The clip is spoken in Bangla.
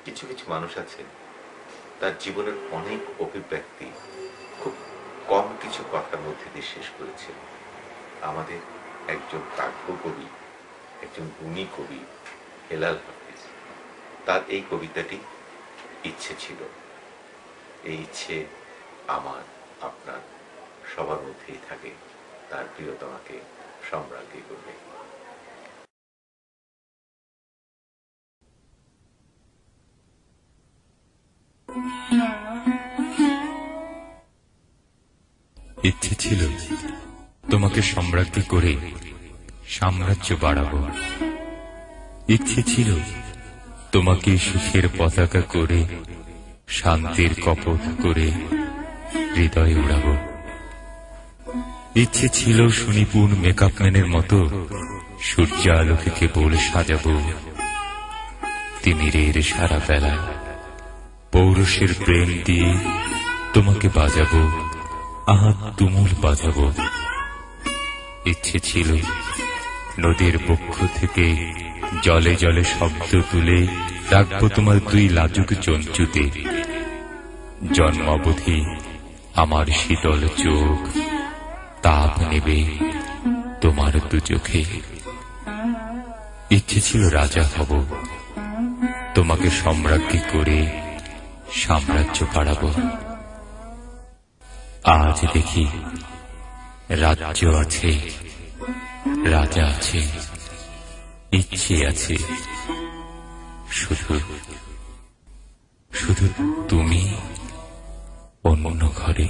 কিছু কিছু মানুষ আছে তার জীবনের অনেক অভিব্যক্তি খুব কম কিছু কথার মধ্যে দিয়ে শেষ করেছেন। আমাদের একজন কাব্য কবি, একজন গুণী কবি হেলাল হাফিজ, তার এই কবিতাটি ইচ্ছে ছিল। এই ইচ্ছে আমার, আপনার সবার মধ্যেই থাকে, তার প্রিয়তমাকে সম্রাজ্ঞী করবে। ইচ্ছে ছিল তোমাকে সম্রাজ্ঞী করে সাম্রাজ্য বাড়াবো। ইচ্ছে ছিল তোমাকে সুখের পতাকা করে শান্তির কপট করে হৃদয়ে উড়াবো। ইচ্ছে ছিল সুনিপুণ মেকআপম্যানের মতো সূর্যালোকে কেবল সাজাবো। তিমিরের সারা বেলা পৌরুষের প্রেম দিয়ে তোমাকে বাজাবো, আহা তুমুল বাজাবো। ইচ্ছে ছিল নদীর বক্ষ থেকে জলে জলে শব্দ তুলে রাখবো তোমার দুই লাজুক চঞ্চুতে। জন্মাবধি আমার শীতল চোখ তাপ নেবে তোমার দু চোখে। ইচ্ছে ছিল রাজা হব, তোমাকে সম্রাজ্ঞী করে সাম্রাজ্য বাড়াবো। আজ দেখি রাজ্য আছে, রাজা আছে, ইচ্ছে আছে, শুধু শুধু তুমি অন্য ঘরে।